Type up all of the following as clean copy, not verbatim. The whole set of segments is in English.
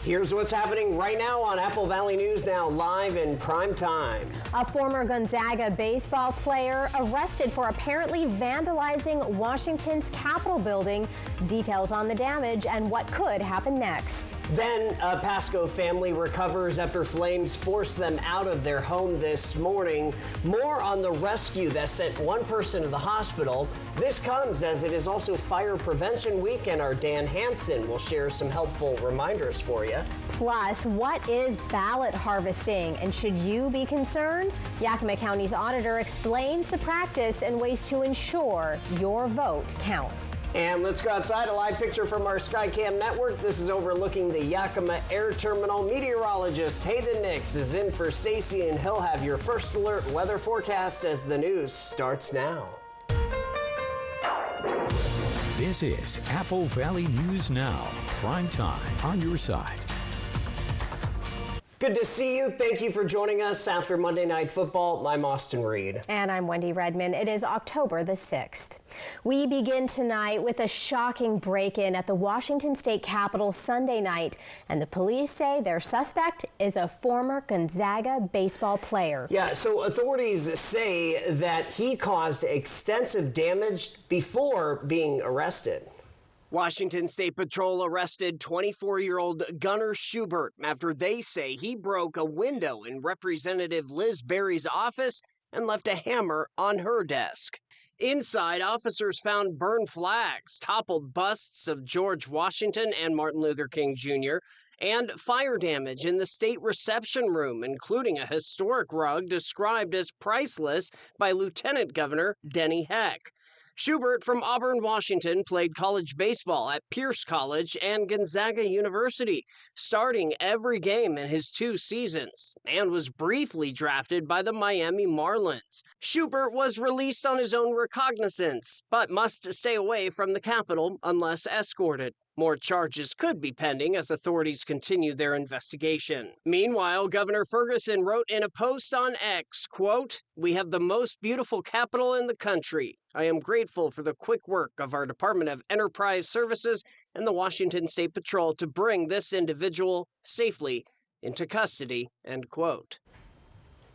Here's what's happening right now on Apple Valley News Now, live in prime time. A former Gonzaga baseball player arrested for apparently vandalizing Washington's Capitol building. Details on the damage and what could happen next. Then a Pasco family recovers after flames forced them out of their home this morning. More on the rescue that sent one person to the hospital. This comes as it is also Fire Prevention Week, and our Dan Hansen will share some helpful reminders for you. Plus, what is ballot harvesting and should you be concerned? Yakima County's auditor explains the practice and ways to ensure your vote counts. And let's go outside. A live picture from our Skycam network. This is overlooking the Yakima Air Terminal. Meteorologist Hayden Nix is in for Stacy, and he'll have your first alert weather forecast as the news starts now. This is Apple Valley News Now, prime time on your side. Good to see you. Thank you for joining us after Monday Night Football. I'm Austin Reed. And I'm Wendy Redman. It is October the 6th. We begin tonight with a shocking break-in at the Washington State Capitol Sunday night. And the police say their suspect is a former Gonzaga baseball player. Yeah, so authorities say that he caused extensive damage before being arrested. Washington State Patrol arrested 24-year-old Gunnar Schubert after they say he broke a window in Representative Liz Berry's office and left a hammer on her desk. Inside, officers found burned flags, toppled busts of George Washington and Martin Luther King Jr., and fire damage in the state reception room, including a historic rug described as priceless by Lieutenant Governor Denny Heck. Schubert from Auburn, Washington, played college baseball at Pierce College and Gonzaga University, starting every game in his 2 seasons, and was briefly drafted by the Miami Marlins. Schubert was released on his own recognizance, but must stay away from the Capitol unless escorted. More charges could be pending as authorities continue their investigation. Meanwhile, Governor Ferguson wrote in a post on X, quote, "We have the most beautiful Capitol in the country. I am grateful for the quick work of our Department of Enterprise Services and the Washington State Patrol to bring this individual safely into custody," end quote.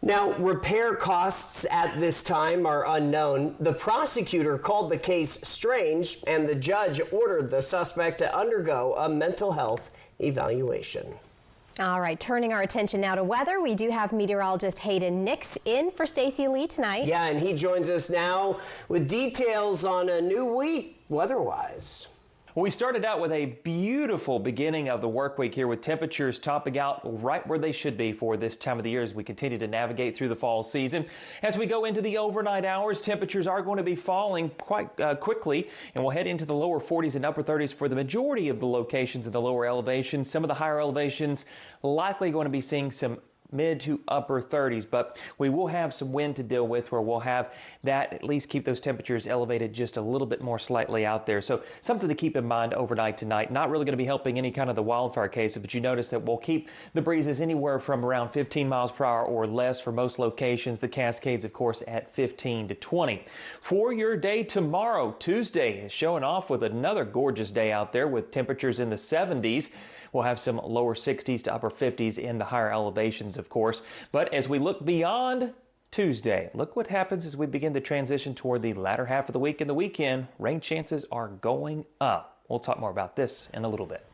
Now, repair costs at this time are unknown. The prosecutor called the case strange, and the judge ordered the suspect to undergo a mental health evaluation. All right, turning our attention now to weather, we do have meteorologist Hayden Nix in for Stacy Lee tonight. Yeah, and he joins us now with details on a new week weather-wise. We started out with a beautiful beginning of the work week here with temperatures topping out right where they should be for this time of the year as we continue to navigate through the fall season. As we go into the overnight hours, temperatures are going to be falling quite quickly, and we'll head into the lower 40s and upper 30s for the majority of the locations in the lower elevations. Some of the higher elevations likely going to be seeing some mid to upper 30s, but we will have some wind to deal with where we'll have that at least keep those temperatures elevated just a little bit more slightly out there. So something to keep in mind overnight tonight. Not really going to be helping any kind of the wildfire cases, but you notice that we'll keep the breezes anywhere from around 15 miles per hour or less for most locations. The Cascades, of course, at 15 to 20. For your day tomorrow, Tuesday is showing off with another gorgeous day out there with temperatures in the 70s. We'll have some lower 60s to upper 50s in the higher elevations, of course. But as we look beyond Tuesday, look what happens as we begin to transition toward the latter half of the week and the weekend. Rain chances are going up. We'll talk more about this in a little bit.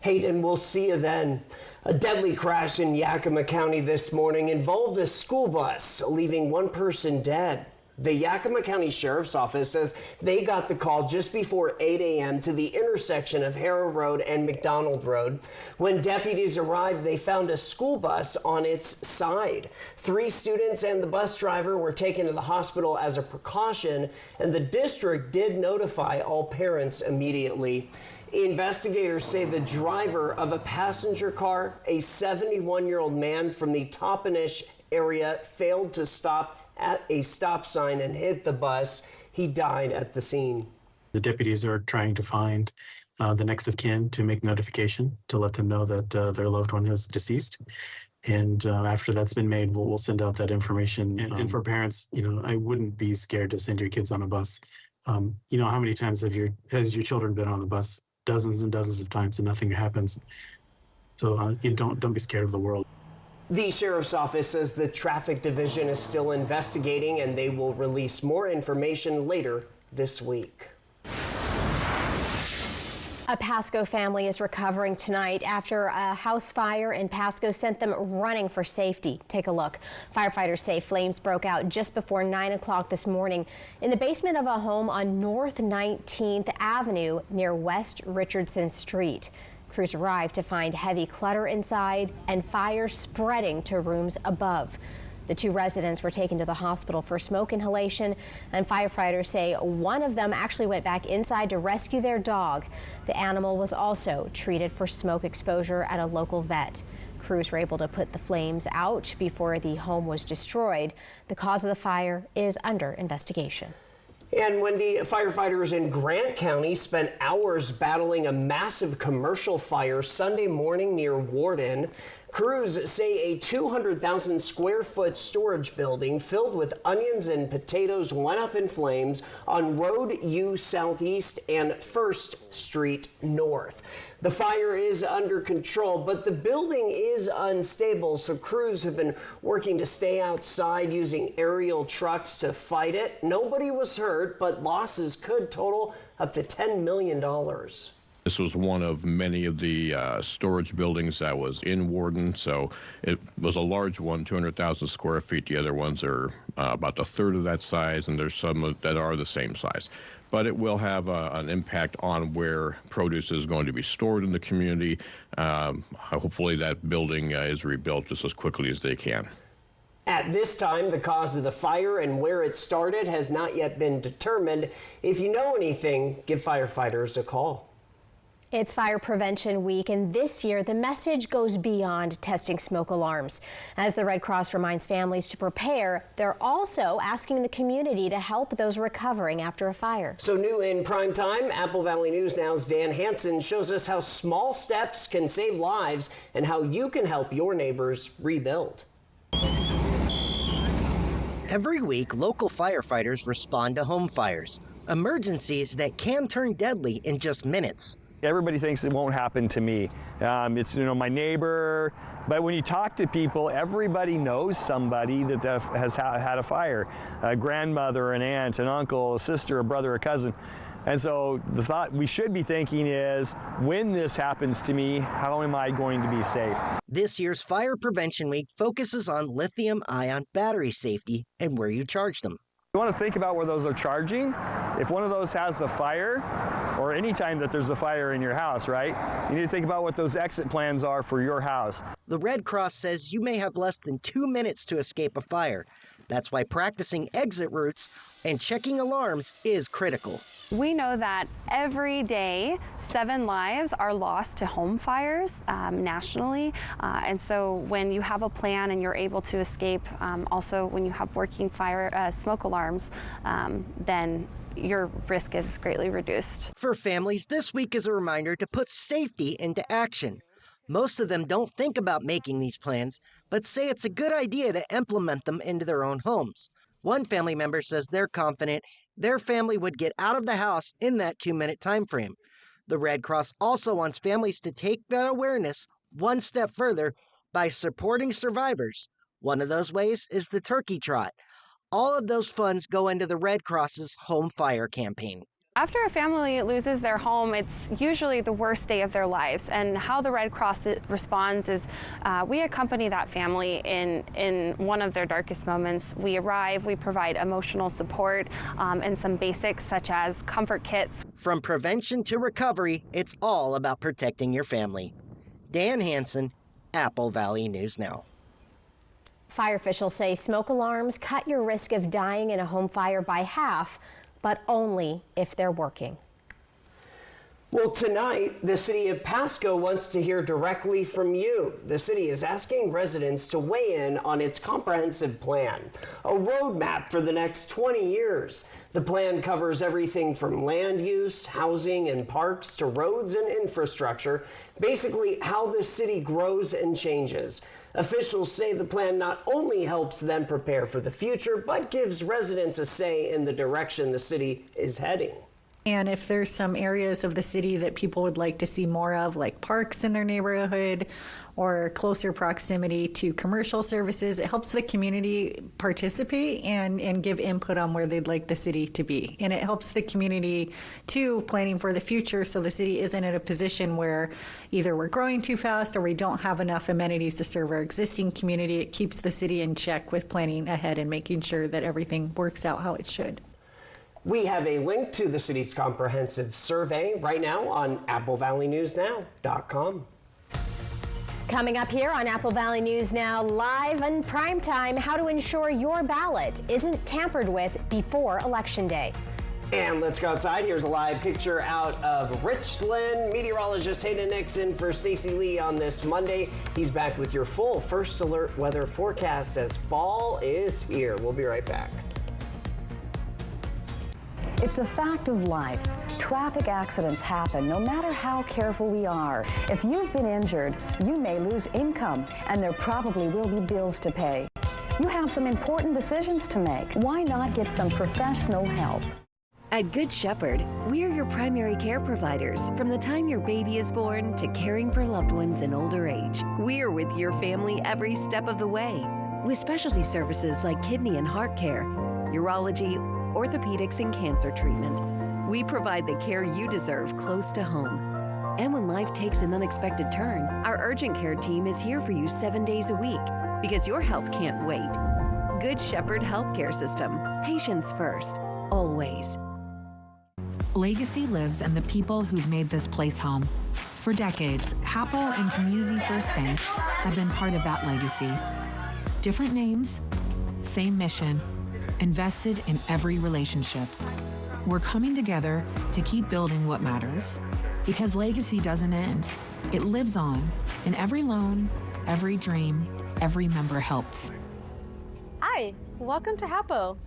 Hayden, we'll see you then. A deadly crash in Yakima County this morning involved a school bus, leaving one person dead. The Yakima County Sheriff's Office says they got the call just before 8 a.m. to the intersection of Harrow Road and McDonald Road. When deputies arrived, they found a school bus on its side. 3 students and the bus driver were taken to the hospital as a precaution, and the district did notify all parents immediately. Investigators say the driver of a passenger car, a 71-year-old man from the Toppenish area, failed to stop at a stop sign and hit the bus. He died at the scene. The deputies are trying to find the next of kin to make notification to let them know that their loved one is deceased. And after that's been made, we'll send out that information. And for parents, I wouldn't be scared to send your kids on a bus. How many times has your children been on the bus? Dozens and dozens of times, and nothing happens. So you don't be scared of the world. The sheriff's office says the traffic division is still investigating and they will release more information later this week. A Pasco family is recovering tonight after a house fire in Pasco sent them running for safety. Take a look. Firefighters say flames broke out just before 9 o'clock this morning in the basement of a home on North 19th Avenue near West Richardson Street. Crews arrived to find heavy clutter inside and fire spreading to rooms above. The two residents were taken to the hospital for smoke inhalation, and firefighters say one of them actually went back inside to rescue their dog. The animal was also treated for smoke exposure at a local vet. Crews were able to put the flames out before the home was destroyed. The cause of the fire is under investigation. And Wendy, firefighters in Grant County spent hours battling a massive commercial fire Sunday morning near Warden. Crews say a 200,000 square foot storage building filled with onions and potatoes went up in flames on Road U Southeast and 1st Street North. The fire is under control, but the building is unstable, so crews have been working to stay outside using aerial trucks to fight it. Nobody was hurt, but losses could total up to $10 million. This was one of many of the storage buildings that was in Warden, so it was a large one, 200,000 square feet. The other ones are about a third of that size, and there's some that are the same size. But it will have an impact on where produce is going to be stored in the community. Hopefully that building is rebuilt just as quickly as they can. At this time, the cause of the fire and where it started has not yet been determined. If you know anything, give firefighters a call. It's Fire Prevention Week, and this year the message goes beyond testing smoke alarms. As the Red Cross reminds families to prepare, they're also asking the community to help those recovering after a fire. So new in prime time, Apple Valley News Now's Dan Hansen shows us how small steps can save lives and how you can help your neighbors rebuild. Every week, local firefighters respond to home fires, emergencies that can turn deadly in just minutes. Everybody thinks it won't happen to me. It's my neighbor, but when you talk to people, everybody knows somebody that has had a fire, a grandmother, an aunt, an uncle, a sister, a brother, a cousin. And so the thought we should be thinking is, when this happens to me, how am I going to be safe? This year's Fire Prevention Week focuses on lithium-ion battery safety and where you charge them. You want to think about where those are charging. If one of those has a fire, or any time that there's a fire in your house, right? You need to think about what those exit plans are for your house. The Red Cross says you may have less than 2 minutes to escape a fire. That's why practicing exit routes and checking alarms is critical. We know that every day 7 lives are lost to home fires nationally, and so when you have a plan and you're able to escape, also when you have working fire smoke alarms, then your risk is greatly reduced. For families, this week is a reminder to put safety into action. Most of them don't think about making these plans, but say it's a good idea to implement them into their own homes. One family member says they're confident their family would get out of the house in that 2-minute time frame. The Red Cross also wants families to take that awareness one step further by supporting survivors. One of those ways is the Turkey Trot. All of those funds go into the Red Cross's Home Fire campaign. After a family loses their home, it's usually the worst day of their lives, and how the Red Cross responds is we accompany that family in one of their darkest moments. We arrive, we provide emotional support, and some basics such as comfort kits. From prevention to recovery, it's all about protecting your family. Dan Hansen, Apple Valley News Now. Fire officials say smoke alarms cut your risk of dying in a home fire by half, but only if they're working. Well, tonight, the city of Pasco wants to hear directly from you. The city is asking residents to weigh in on its comprehensive plan, a roadmap for the next 20 years. The plan covers everything from land use, housing, and parks to roads and infrastructure, basically how the city grows and changes. Officials say the plan not only helps them prepare for the future, but gives residents a say in the direction the city is heading. And if there's some areas of the city that people would like to see more of, like parks in their neighborhood or closer proximity to commercial services, it helps the community participate and give input on where they'd like the city to be. And it helps the community, too, planning for the future, so the city isn't in a position where either we're growing too fast or we don't have enough amenities to serve our existing community. It keeps the city in check with planning ahead and making sure that everything works out how it should. We have a link to the city's comprehensive survey right now on AppleValleyNewsNow.com. Coming up here on Apple Valley News Now, live and primetime, how to ensure your ballot isn't tampered with before Election Day. And let's go outside. Here's a live picture out of Richland. Meteorologist Hayden Nixon for Stacey Lee on this Monday. He's back with your full First Alert weather forecast as fall is here. We'll be right back. It's a fact of life. Traffic accidents happen no matter how careful we are. If you've been injured, you may lose income, and there probably will be bills to pay. You have some important decisions to make. Why not get some professional help? At Good Shepherd, we're your primary care providers from the time your baby is born to caring for loved ones in older age. We're with your family every step of the way. With specialty services like kidney and heart care, urology, orthopedics, and cancer treatment. We provide the care you deserve close to home. And when life takes an unexpected turn, our urgent care team is here for you 7 days a week because your health can't wait. Good Shepherd Healthcare System. Patients first, always. Legacy lives in the people who've made this place home. For decades, Happel and Community First Bank have been part of that legacy. Different names, same mission, invested in every relationship. We're coming together to keep building what matters. Because legacy doesn't end. It lives on in every loan, every dream, every member helped. Hi, welcome to Happel.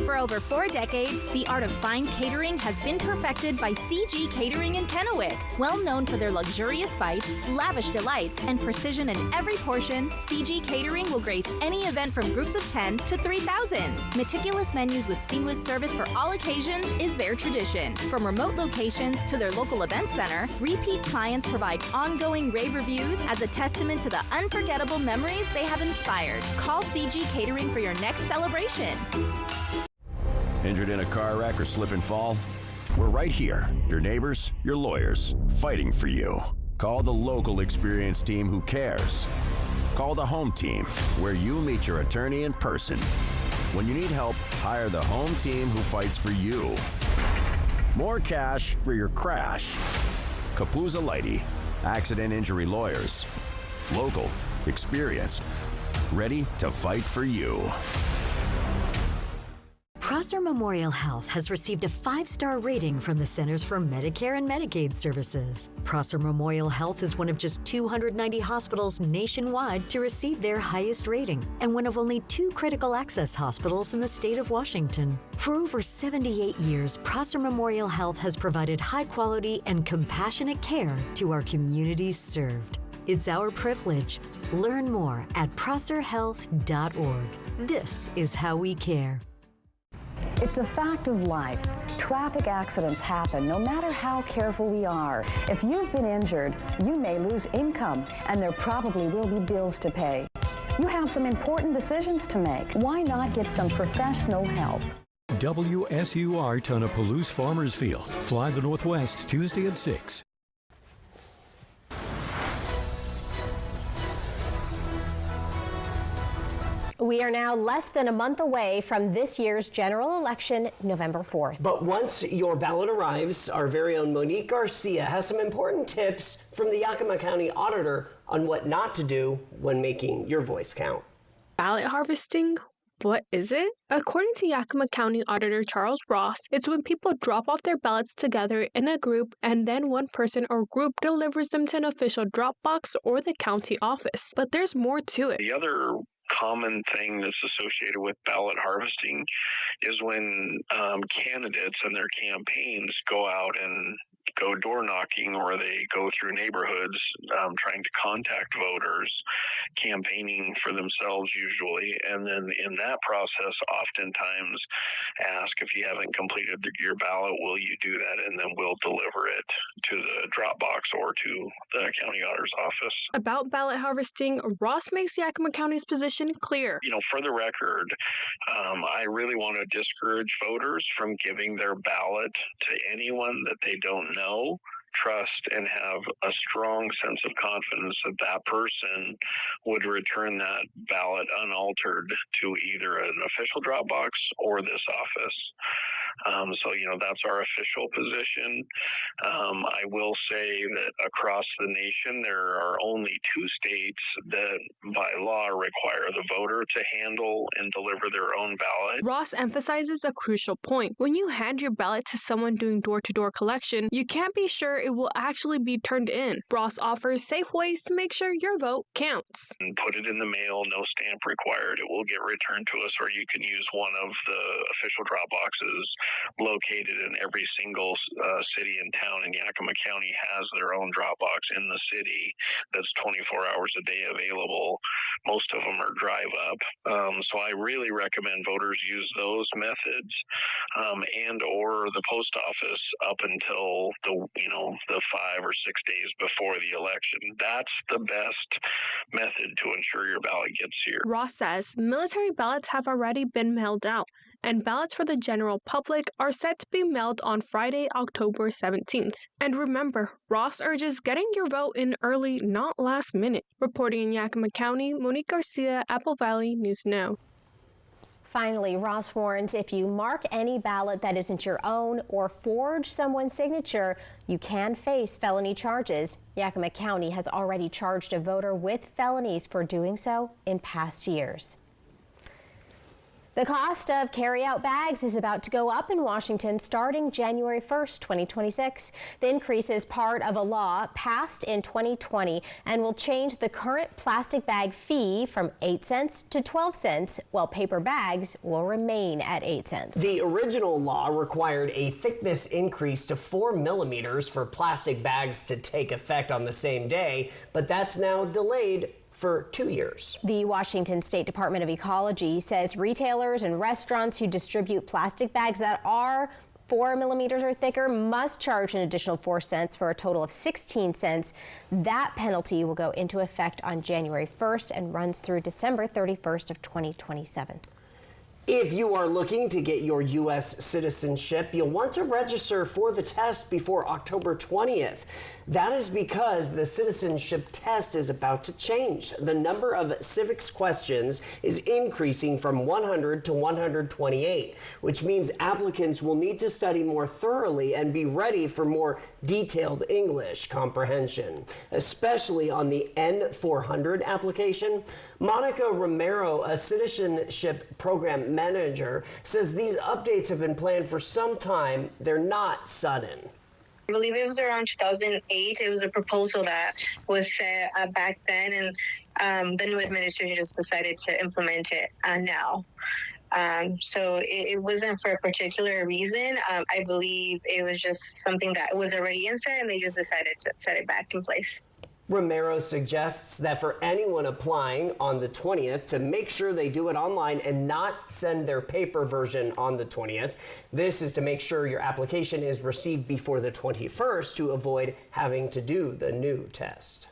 For over 4 decades, the art of fine catering has been perfected by CG Catering in Kennewick. Well known for their luxurious bites, lavish delights, and precision in every portion, CG Catering will grace any event from groups of 10 to 3,000. Meticulous menus with seamless service for all occasions is their tradition. From remote locations to their local event center, repeat clients provide ongoing rave reviews as a testament to the unforgettable memories they have inspired. Call CG Catering for your next celebration. Injured in a car wreck or slip and fall? We're right here, your neighbors, your lawyers, fighting for you. Call the local experienced team who cares. Call the home team, where you meet your attorney in person. When you need help, hire the home team who fights for you. More cash for your crash. Capuzza Lighty, accident injury lawyers. Local, experienced, ready to fight for you. Prosser Memorial Health has received a 5-star rating from the Centers for Medicare and Medicaid Services. Prosser Memorial Health is one of just 290 hospitals nationwide to receive their highest rating, and one of only 2 critical access hospitals in the state of Washington. For over 78 years, Prosser Memorial Health has provided high-quality and compassionate care to our communities served. It's our privilege. Learn more at prosserhealth.org. This is how we care. It's a fact of life. Traffic accidents happen no matter how careful we are. If you've been injured, you may lose income, and there probably will be bills to pay. You have some important decisions to make. Why not get some professional help? WSUR Tonapalooza Farmers Field. Fly the Northwest Tuesday at 6. We are now less than a month away from this year's general election, November 4th. But once your ballot arrives, our very own Monique Garcia has some important tips from the Yakima County Auditor on what not to do when making your voice count. Ballot harvesting? What is it? According to Yakima County Auditor Charles Ross, it's when people drop off their ballots together in a group and then one person or group delivers them to an official drop box or the county office. But there's more to it. The other common thing that's associated with ballot harvesting is when candidates and their campaigns go out and go door door knocking, or they go through neighborhoods trying to contact voters, campaigning for themselves usually, and then in that process oftentimes ask, if you haven't completed your ballot, will you do that, and then we'll deliver it to the drop box or to the county auditor's office. About ballot harvesting, Ross makes Yakima County's position clear. For the record, I really want to discourage voters from giving their ballot to anyone that they don't know, trust, and have a strong sense of confidence that that person would return that ballot unaltered to either an official drop box or this office. So that's our official position. I will say that across the nation, there are only 2 states that by law require the voter to handle and deliver their own ballot. Ross emphasizes a crucial point. When you hand your ballot to someone doing door-to-door collection, you can't be sure it will actually be turned in. Ross offers safe ways to make sure your vote counts. And put it in the mail, no stamp required. It will get returned to us, or you can use one of the official drop boxes located in every single city and town in Yakima County has their own drop box in the city that's 24 hours a day available. Most of them are drive up. So I really recommend voters use those methods and or the post office up until the 5 or 6 days before the election. That's the best method to ensure your ballot gets here. Ross says military ballots have already been mailed out, and ballots for the general public are set to be mailed on Friday, October 17th. And remember, Ross urges getting your vote in early, not last minute. Reporting in Yakima County, Monique Garcia, Apple Valley News Now. Finally, Ross warns if you mark any ballot that isn't your own or forge someone's signature, you can face felony charges. Yakima County has already charged a voter with felonies for doing so in past years. The cost of carry-out bags is about to go up in Washington starting January 1st, 2026. The increase is part of a law passed in 2020 and will change the current plastic bag fee from 8 cents to 12 cents, while paper bags will remain at 8 cents. The original law required a thickness increase to 4 millimeters for plastic bags to take effect on the same day, but that's now delayed for 2 years. The Washington State Department of Ecology says retailers and restaurants who distribute plastic bags that are 4 millimeters or thicker must charge an additional 4 cents for a total of 16 cents. That penalty will go into effect on January 1st and runs through December 31st of 2027. If you are looking to get your U.S. citizenship, you'll want to register for the test before October 20th. That is because the citizenship test is about to change. The number of civics questions is increasing from 100 to 128, which means applicants will need to study more thoroughly and be ready for more detailed English comprehension, especially on the N400 application. Monica Romero, a citizenship program manager, says these updates have been planned for some time. They're not sudden. I believe it was around 2008. It was a proposal that was set back then, and the new administration just decided to implement it now. So it wasn't for a particular reason. I believe it was just something that was already in set, and they just decided to set it back in place. Romero suggests that for anyone applying on the 20th to make sure they do it online and not send their paper version on the 20th. This is to make sure your application is received before the 21st to avoid having to do the new test.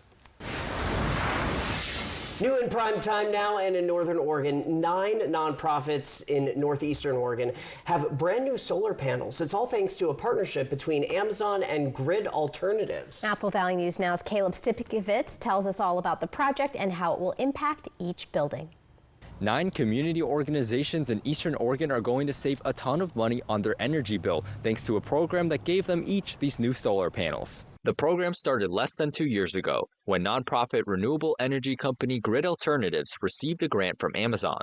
New in prime time now and in Northern Oregon, 9 nonprofits in Northeastern Oregon have brand new solar panels. It's all thanks to a partnership between Amazon and Grid Alternatives. Apple Valley News Now's Caleb Stipikovitz tells us all about the project and how it will impact each building. 9 community organizations in Eastern Oregon are going to save a ton of money on their energy bill thanks to a program that gave them each these new solar panels. The program started less than 2 years ago when nonprofit renewable energy company Grid Alternatives received a grant from Amazon.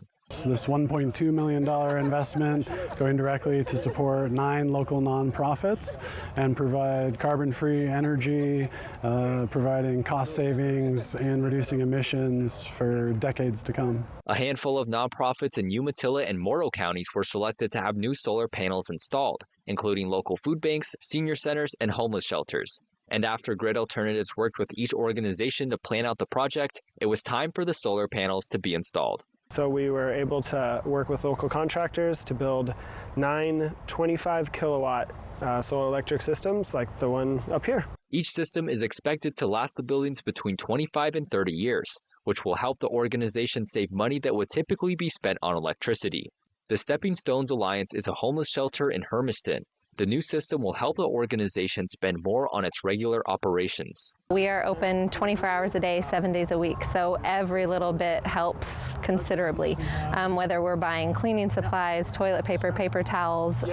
This $1.2 million investment going directly to support 9 local nonprofits and provide carbon-free energy, providing cost savings and reducing emissions for decades to come. A handful of nonprofits in Umatilla and Morrow counties were selected to have new solar panels installed. including local food banks, senior centers, and homeless shelters. And after Grid Alternatives worked with each organization to plan out the project, it was time for the solar panels to be installed. So we were able to work with local contractors to build 9 25-kilowatt solar electric systems like the one up here. Each system is expected to last the buildings between 25 and 30 years, which will help the organization save money that would typically be spent on electricity. The Stepping Stones Alliance is a homeless shelter in Hermiston. The new system will help the organization spend more on its regular operations. We are open 24 hours a day, 7 days a week, so every little bit helps considerably. Whether we're buying cleaning supplies, toilet paper, paper towels,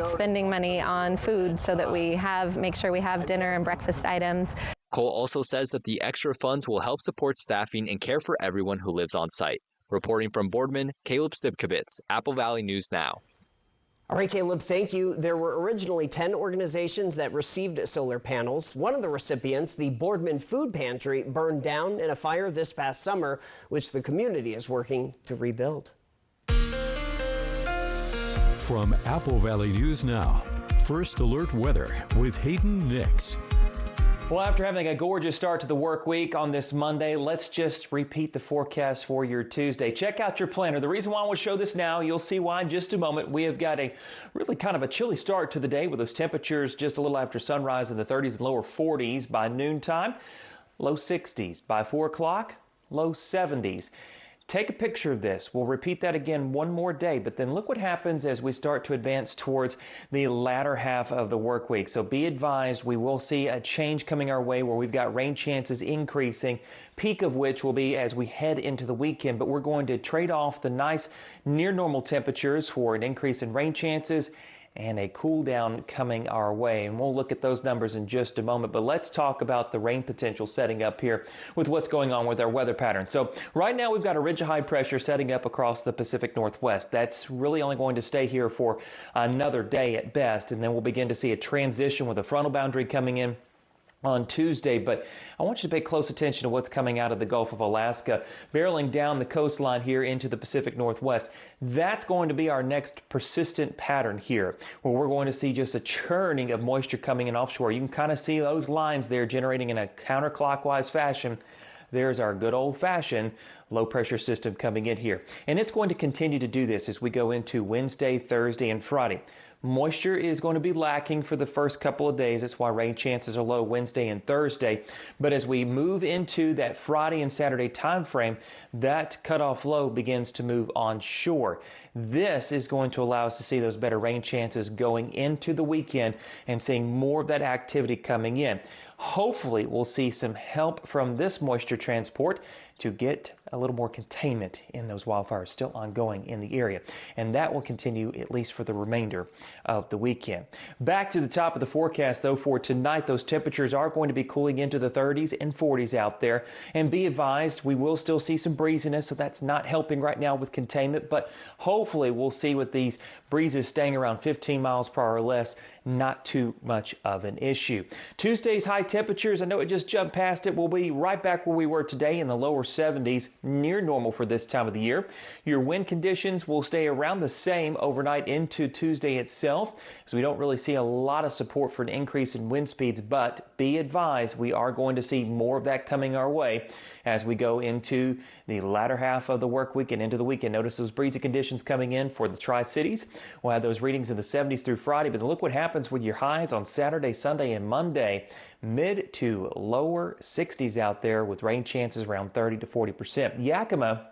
spending money on food so that we make sure we have dinner and breakfast items. Cole also says that the extra funds will help support staffing and care for everyone who lives on site. Reporting from Boardman, Caleb Stibkovitz, Apple Valley News Now. All right, Caleb, thank you. There were originally 10 organizations that received solar panels. One of the recipients, the Boardman Food Pantry, burned down in a fire this past summer, which the community is working to rebuild. From Apple Valley News Now, First Alert Weather with Hayden Nix. Well, after having a gorgeous start to the work week on this Monday, let's just repeat the forecast for your Tuesday. Check out your planner. The reason why I want to show this now, you'll see why in just a moment. We have got a really kind of a chilly start to the day with those temperatures just a little after sunrise in the 30s and lower 40s by noontime, low 60s by 4 o'clock, low 70s. Take a picture of this. We'll repeat that again one more day, but then look what happens as we start to advance towards the latter half of the work week. So be advised, we will see a change coming our way where we've got rain chances increasing, peak of which will be as we head into the weekend, but we're going to trade off the nice near normal temperatures for an increase in rain chances and a cool down coming our way. And we'll look at those numbers in just a moment, but let's talk about the rain potential setting up here with what's going on with our weather pattern. So right now we've got a ridge of high pressure setting up across the Pacific Northwest. That's really only going to stay here for another day at best, and then we'll begin to see a transition with a frontal boundary coming in on Tuesday, but I want you to pay close attention to what's coming out of the Gulf of Alaska, barreling down the coastline here into the Pacific Northwest. That's going to be our next persistent pattern here, where we're going to see just a churning of moisture coming in offshore. You can kind of see those lines there generating in a counterclockwise fashion. There's our good old-fashioned low pressure system coming in here. And it's going to continue to do this as we go into Wednesday, Thursday, and Friday. Moisture is going to be lacking for the first couple of days. That's why rain chances are low Wednesday and Thursday. But as we move into that Friday and Saturday time frame, that cutoff low begins to move onshore. This is going to allow us to see those better rain chances going into the weekend and seeing more of that activity coming in. Hopefully, we'll see some help from this moisture transport to get a little more containment in those wildfires still ongoing in the area. And that will continue at least for the remainder of the weekend. Back to the top of the forecast, though, for tonight, those temperatures are going to be cooling into the 30s and 40s out there. And be advised, we will still see some breeziness, so that's not helping right now with containment. But hopefully, we'll see with these breezes staying around 15 miles per hour or less, not too much of an issue. Tuesday's high temperatures, I know it just jumped past it, we'll be right back where we were today in the lower 70s, near normal for this time of the year. Your wind conditions will stay around the same overnight into Tuesday itself, so we don't really see a lot of support for an increase in wind speeds, but be advised, we are going to see more of that coming our way as we go into the latter half of the work week and into the weekend. Notice those breezy conditions coming in for the Tri-Cities. We'll have those readings in the 70s through Friday, but look what happens with your highs on Saturday, Sunday, and Monday. Mid to lower 60s out there with rain chances around 30 to 40%. Yakima,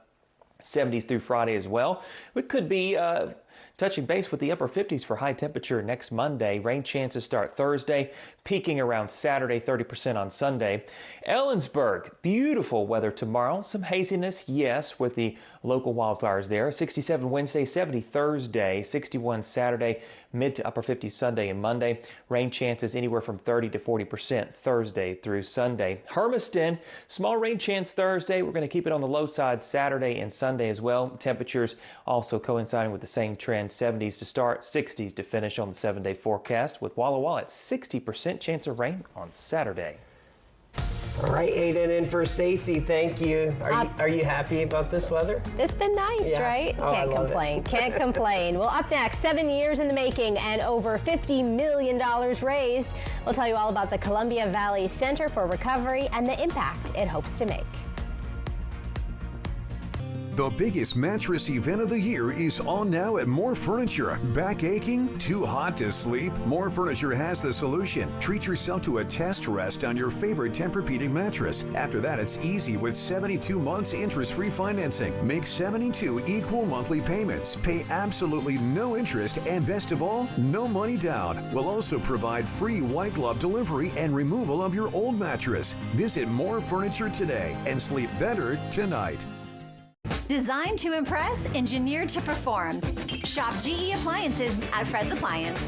70s through Friday as well. We could be touching base with the upper 50s for high temperature next Monday. Rain chances start Thursday, peaking around Saturday, 30% on Sunday. Ellensburg, beautiful weather tomorrow. Some haziness, yes, with the local wildfires there. 67 Wednesday, 70 Thursday, 61 Saturday, mid to upper 50s Sunday and Monday. Rain chances anywhere from 30 to 40% Thursday through Sunday. Hermiston, small rain chance Thursday. We're going to keep it on the low side Saturday and Sunday as well. Temperatures also coinciding with the same trend. 70s to start, 60s to finish on the 7-day forecast, with Walla Walla at 60% chance of rain on Saturday. All right, Aiden in for Stacy. Thank you. Are you happy about this weather? It's been nice, right? Oh, Can't complain. Can't complain. Well, up next, 7 years in the making and over $50 million raised. We'll tell you all about the Columbia Valley Center for Recovery and the impact it hopes to make. The biggest mattress event of the year is on now at More Furniture. Back aching? Too hot to sleep? More Furniture has the solution. Treat yourself to a test rest on your favorite Tempur-Pedic mattress. After that, it's easy with 72 months interest-free financing. Make 72 equal monthly payments. Pay absolutely no interest, and best of all, no money down. We'll also provide free white glove delivery and removal of your old mattress. Visit More Furniture today and sleep better tonight. Designed to impress, engineered to perform. Shop GE Appliances at Fred's Appliance.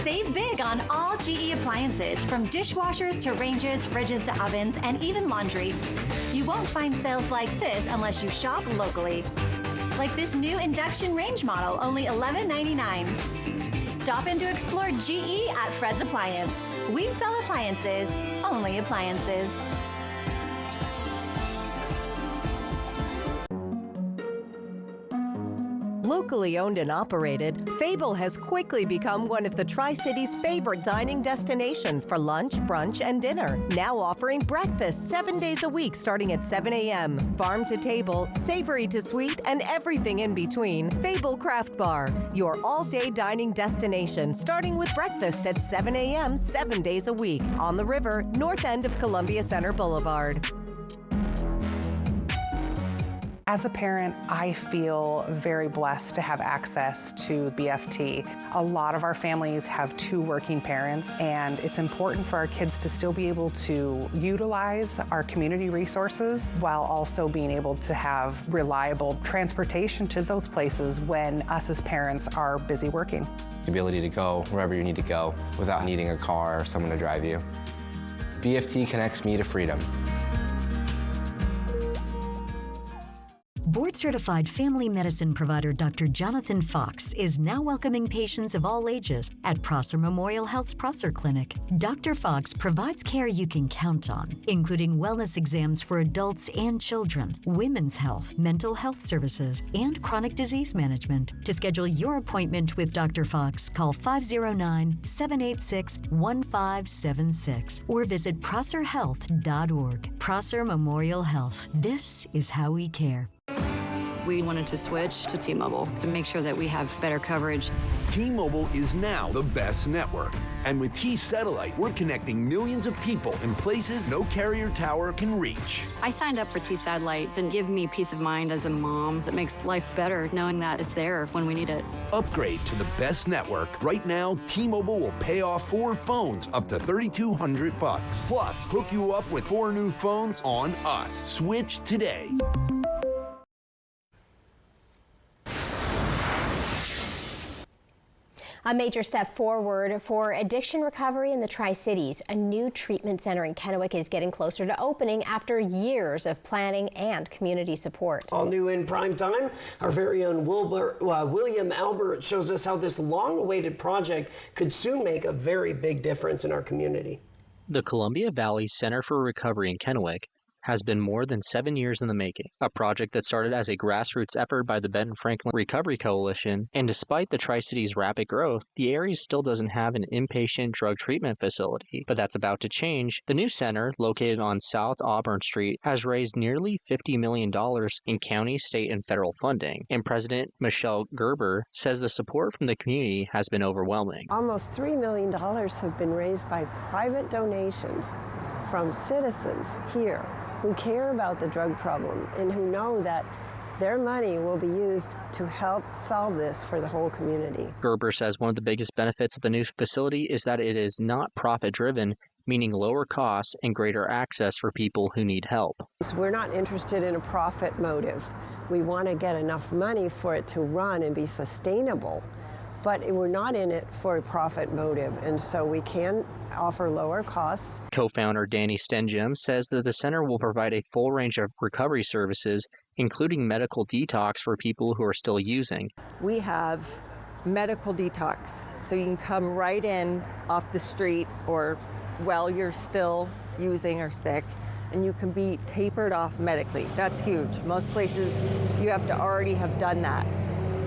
Save big on all GE appliances, from dishwashers to ranges, fridges to ovens, and even laundry. You won't find sales like this unless you shop locally. Like this new induction range model, only $11.99. Stop in to explore GE at Fred's Appliance. We sell appliances, only appliances. Locally owned and operated, Fable has quickly become one of the Tri-Cities' favorite dining destinations for lunch, brunch, and dinner. Now offering breakfast 7 days a week starting at 7 a.m. Farm to table, savory to sweet, and everything in between. Fable Craft Bar, your all-day dining destination starting with breakfast at 7 a.m. 7 days a week. On the river, north end of Columbia Center Boulevard. As a parent, I feel very blessed to have access to BFT. A lot of our families have two working parents, and it's important for our kids to still be able to utilize our community resources while also being able to have reliable transportation to those places when us as parents are busy working. The ability to go wherever you need to go without needing a car or someone to drive you. BFT connects me to freedom. Board-certified family medicine provider Dr. Jonathan Fox is now welcoming patients of all ages at Prosser Memorial Health's Prosser Clinic. Dr. Fox provides care you can count on, including wellness exams for adults and children, women's health, mental health services, and chronic disease management. To schedule your appointment with Dr. Fox, call 509-786-1576 or visit prosserhealth.org. Prosser Memorial Health. This is how we care. We wanted to switch to T-Mobile to make sure that we have better coverage. T-Mobile is now the best network. And with T-Satellite, we're connecting millions of people in places no carrier tower can reach. I signed up for T-Satellite to give me peace of mind as a mom that makes life better knowing that it's there when we need it. Upgrade to the best network. Right now, T-Mobile will pay off 4 phones up to $3,200. Plus, hook you up with 4 new phones on us. Switch today. A major step forward for addiction recovery in the Tri-Cities. A new treatment center in Kennewick is getting closer to opening after years of planning and community support. All new in prime time, our very own William Albert shows us how this long-awaited project could soon make a very big difference in our community. The Columbia Valley Center for Recovery in Kennewick has been more than 7 years in the making, a project that started as a grassroots effort by the Ben Franklin Recovery Coalition, and despite the Tri-Cities' rapid growth, the area still doesn't have an inpatient drug treatment facility, but that's about to change. The new center, located on South Auburn Street, has raised nearly $50 million in county, state, and federal funding, and President Michelle Gerber says the support from the community has been overwhelming. Almost $3 million have been raised by private donations from citizens here who care about the drug problem and who know that their money will be used to help solve this for the whole community. Gerber says one of the biggest benefits of the new facility is that it is not profit-driven, meaning lower costs and greater access for people who need help. So we're not interested in a profit motive. We want to get enough money for it to run and be sustainable, but we're not in it for a profit motive, and so we can offer lower costs. Co-founder Danny Stenjum says that the center will provide a full range of recovery services, including medical detox for people who are still using. We have medical detox, so you can come right in off the street or while you're still using or sick, and you can be tapered off medically. That's huge. Most places, you have to already have done that.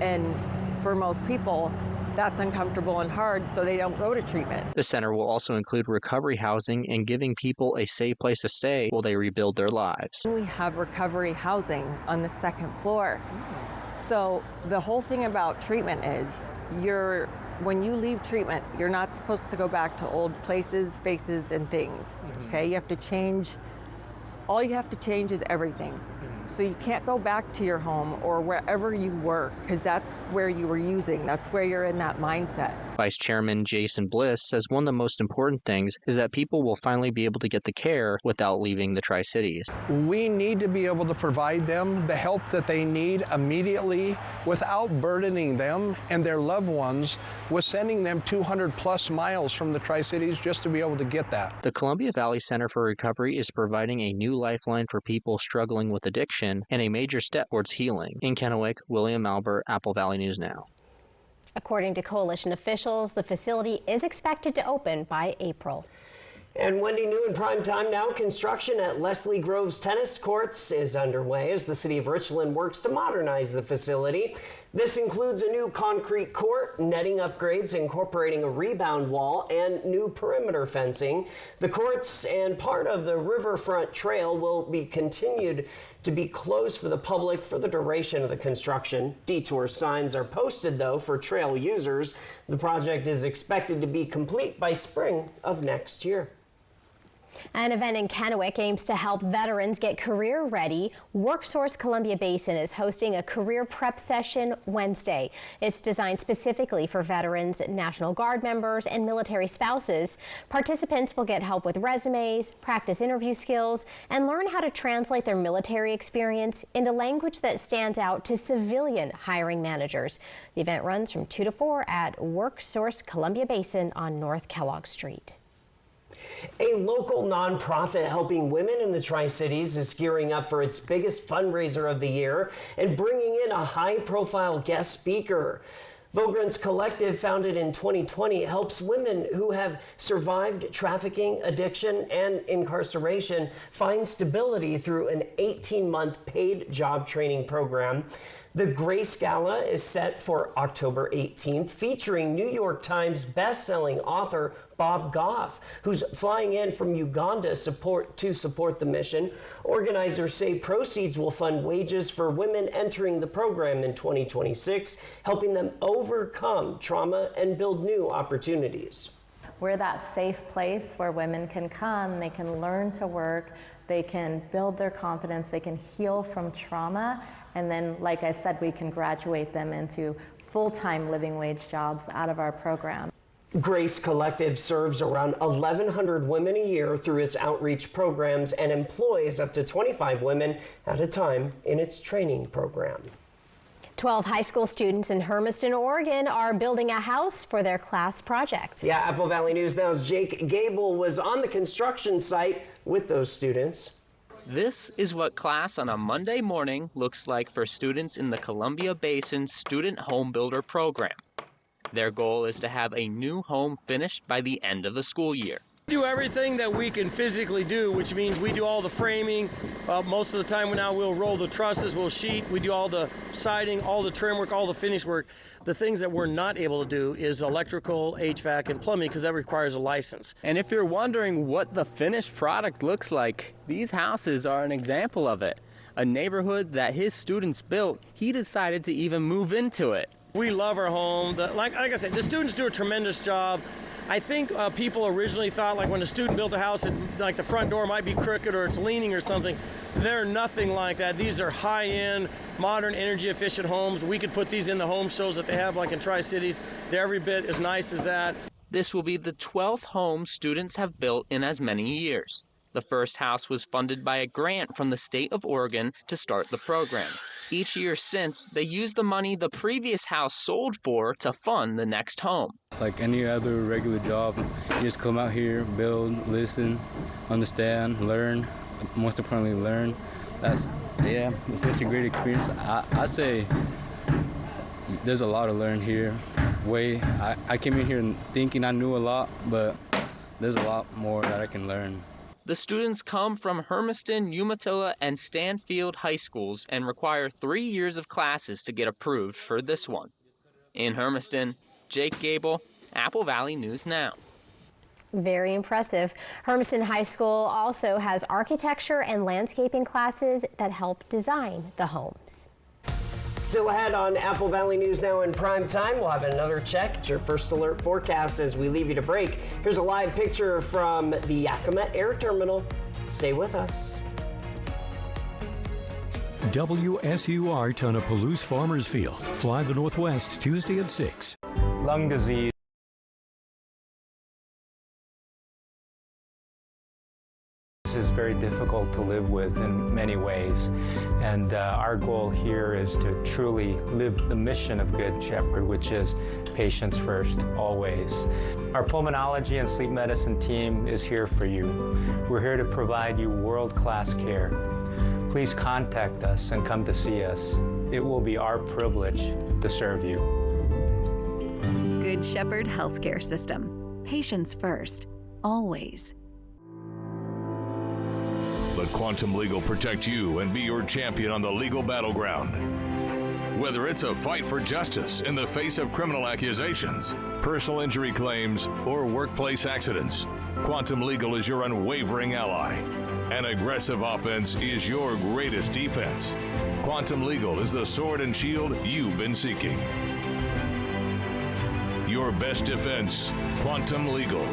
And for most people, that's uncomfortable and hard, so they don't go to treatment. The center will also include recovery housing and giving people a safe place to stay while they rebuild their lives. We have recovery housing on the second floor. So the whole thing about treatment is when you leave treatment, you're not supposed to go back to old places, faces, and things. Okay, you have to change. All you have to change is everything. So you can't go back to your home or wherever you work, because that's where you were using. That's where you're in that mindset. Vice Chairman Jason Bliss says one of the most important things is that people will finally be able to get the care without leaving the Tri-Cities. We need to be able to provide them the help that they need immediately without burdening them and their loved ones with sending them 200 plus miles from the Tri-Cities just to be able to get that. The Columbia Valley Center for Recovery is providing a new lifeline for people struggling with addiction and a major step towards healing. In Kennewick, William Albert, Apple Valley News Now. According to coalition officials, the facility is expected to open by April. And Wendy, new in prime time now, construction at Leslie Groves tennis courts is underway as the city of Richland works to modernize the facility. This includes a new concrete court, netting upgrades incorporating a rebound wall, and new perimeter fencing. The courts and part of the riverfront trail will be continued to be closed for the public for the duration of the construction. Detour signs are posted, though, for trail users. The project is expected to be complete by spring of next year. An event in Kennewick aims to help veterans get career ready. WorkSource Columbia Basin is hosting a career prep session Wednesday. It's designed specifically for veterans, National Guard members, and military spouses. Participants will get help with resumes, practice interview skills, and learn how to translate their military experience into language that stands out to civilian hiring managers. The event runs from 2 to 4 at WorkSource Columbia Basin on North Kellogg Street. A local nonprofit helping women in the Tri-Cities is gearing up for its biggest fundraiser of the year and bringing in a high-profile guest speaker. Vogrance Collective, founded in 2020, helps women who have survived trafficking, addiction, and incarceration find stability through an 18-month paid job training program. The Grace Gala is set for October 18th, featuring New York Times best-selling author Bob Goff, who's flying in from Uganda to support the mission. Organizers say proceeds will fund wages for women entering the program in 2026, helping them overcome trauma and build new opportunities. We're that safe place where women can come, they can learn to work, they can build their confidence, they can heal from trauma, and then, like I said, we can graduate them into full-time living wage jobs out of our program. Grace Collective serves around 1,100 women a year through its outreach programs and employs up to 25 women at a time in its training program. 12 high school students in Hermiston, Oregon are building a house for their class project. Yeah, Apple Valley News Now's Jake Gable was on the construction site with those students. This is what class on a Monday morning looks like for students in the Columbia Basin Student Home Builder program. Their goal is to have a new home finished by the end of the school year. We do everything that we can physically do, which means we do all the framing. Most of the time now we'll roll the trusses, we'll sheet, we do all the siding, all the trim work, all the finish work. The things that we're not able to do is electrical, HVAC, and plumbing, because that requires a license. And if you're wondering what the finished product looks like, these houses are an example of it. A neighborhood that his students built, he decided to even move into it. We love our home. Like I said, the students do a tremendous job. I think people originally thought, like, when a student built a house, like the front door might be crooked or it's leaning or something. They're nothing like that. These are high-end, modern, energy-efficient homes. We could put these in the home shows that they have, like in Tri-Cities. They're every bit as nice as that. This will be the 12th home students have built in as many years. The first house was funded by a grant from the state of Oregon to start the program. Each year since, they used the money the previous house sold for to fund the next home. Like any other regular job, you just come out here, build, listen, understand, learn. Most importantly, learn. It's such a great experience. I say there's a lot to learn here. I came in here thinking I knew a lot, but there's a lot more that I can learn. The students come from Hermiston, Umatilla, and Stanfield high schools and require 3 years of classes to get approved for this one. In Hermiston, Jake Gable, Apple Valley News Now. Very impressive. Hermiston High School also has architecture and landscaping classes that help design the homes. Still ahead on Apple Valley News Now in prime time, we'll have another check at your first alert forecast as we leave you to break. Here's a live picture from the Yakima Air Terminal. Stay with us. WSUR Tonapalooza Farmers Field. Fly the Northwest Tuesday at 6. Lung disease is very difficult to live with in many ways, and our goal here is to truly live the mission of Good Shepherd, which is patients first, always. Our pulmonology and sleep medicine team is here for you. We're here to provide you world-class care. Please contact us and come to see us. It will be our privilege to serve you. Good Shepherd Healthcare System. Patients first, always. Let Quantum Legal protect you and be your champion on the legal battleground. Whether it's a fight for justice in the face of criminal accusations, personal injury claims, or workplace accidents, Quantum Legal is your unwavering ally. An aggressive offense is your greatest defense. Quantum Legal is the sword and shield you've been seeking. Your best defense, Quantum Legal.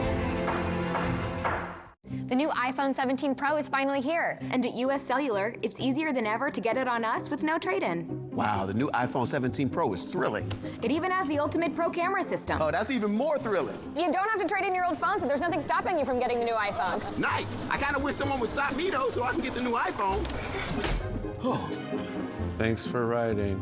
The new iPhone 17 Pro is finally here. And at US Cellular, it's easier than ever to get it on us with no trade-in. Wow, the new iPhone 17 Pro is thrilling. It even has the ultimate pro camera system. Oh, that's even more thrilling. You don't have to trade in your old phone, so there's nothing stopping you from getting the new iPhone. Nice. I kind of wish someone would stop me, though, so I can get the new iPhone. Thanks for riding.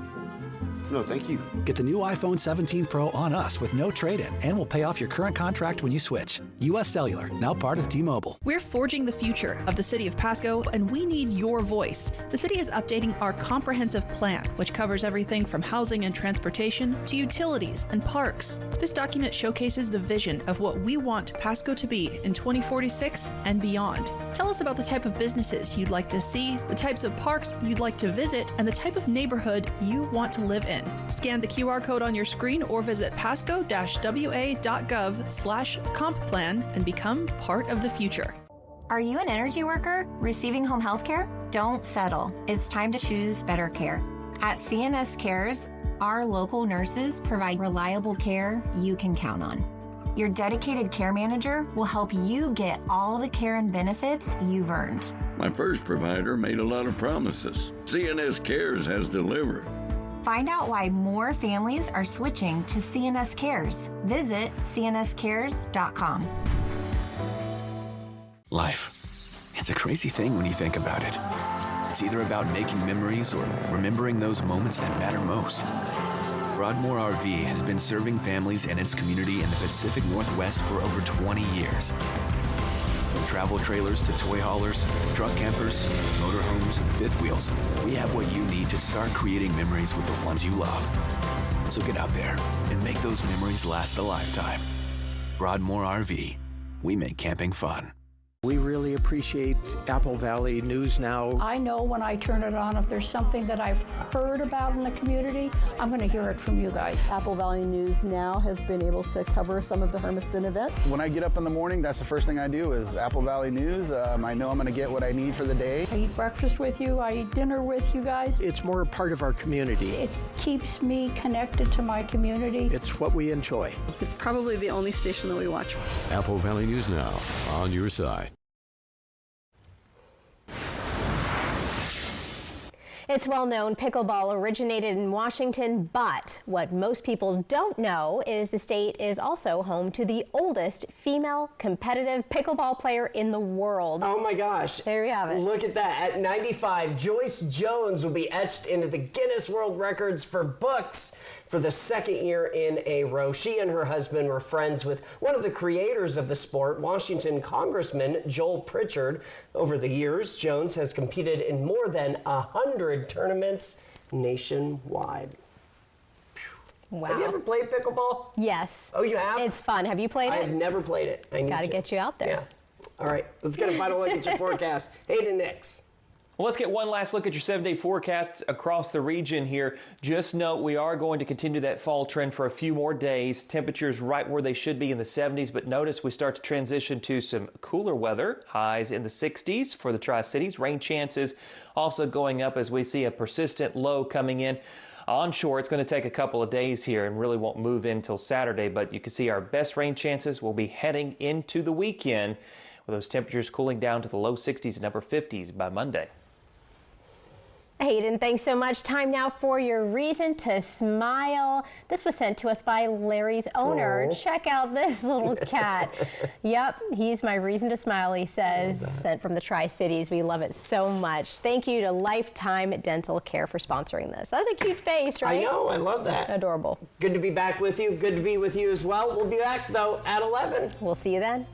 No, thank you. Get the new iPhone 17 Pro on us with no trade-in, and we'll pay off your current contract when you switch. US Cellular, now part of T-Mobile. We're forging the future of the city of Pasco, and we need your voice. The city is updating our comprehensive plan, which covers everything from housing and transportation to utilities and parks. This document showcases the vision of what we want Pasco to be in 2046 and beyond. Tell us about the type of businesses you'd like to see, the types of parks you'd like to visit, and the type of neighborhood you want to live in. Scan the QR code on your screen or visit pasco-wa.gov/comp-plan and become part of the future. Are you an energy worker receiving home health care? Don't settle. It's time to choose better care. At CNS Cares, our local nurses provide reliable care you can count on. Your dedicated care manager will help you get all the care and benefits you've earned. My first provider made a lot of promises. CNS Cares has delivered. Find out why more families are switching to CNS Cares. Visit cnscares.com. Life. It's a crazy thing when you think about it. It's either about making memories or remembering those moments that matter most. Broadmoor RV has been serving families and its community in the Pacific Northwest for over 20 years. From travel trailers to toy haulers, truck campers, motorhomes, and fifth wheels, we have what you need to start creating memories with the ones you love. So get out there and make those memories last a lifetime. Broadmoor RV. We make camping fun. We really appreciate Apple Valley News Now. I know when I turn it on, if there's something that I've heard about in the community, I'm going to hear it from you guys. Apple Valley News Now has been able to cover some of the Hermiston events. When I get up in the morning, that's the first thing I do is Apple Valley News. I know I'm going to get what I need for the day. I eat breakfast with you. I eat dinner with you guys. It's more a part of our community. It keeps me connected to my community. It's what we enjoy. It's probably the only station that we watch. Apple Valley News Now, on your side. It's well known pickleball originated in Washington, but what most people don't know is the state is also home to the oldest female competitive pickleball player in the world. Oh my gosh. There we have it. Look at that. At 95, Joyce Jones will be etched into the Guinness World Records for books for the second year in a row. She and her husband were friends with one of the creators of the sport, Washington Congressman Joel Pritchard. Over the years, Jones has competed in more than 100 tournaments nationwide. Wow. Have you ever played pickleball? Yes. Oh, you have? It's fun. Have you played it? I've never played it. I Got to get you out there. Yeah. All right. Let's get a final look at your forecast. Hayden Nix. Well, let's get one last look at your 7-day forecasts across the region here. Just note we are going to continue that fall trend for a few more days. Temperatures right where they should be in the 70s, but notice we start to transition to some cooler weather. Highs in the 60s for the Tri-Cities. Rain chances also going up as we see a persistent low coming in. Onshore, it's going to take a couple of days here and really won't move in until Saturday, but you can see our best rain chances will be heading into the weekend with those temperatures cooling down to the low 60s and upper 50s by Monday. Hayden, thanks so much. Time now for your reason to smile. This was sent to us by Larry's owner. Aww. Check out this little cat. Yep, he's my reason to smile, he says. Sent from the Tri-Cities. We love it so much. Thank you to Lifetime Dental Care for sponsoring this. That's a cute face, right? I know. I love that. Adorable. Good to be back with you. Good to be with you as well. We'll be back, though, at 11. We'll see you then.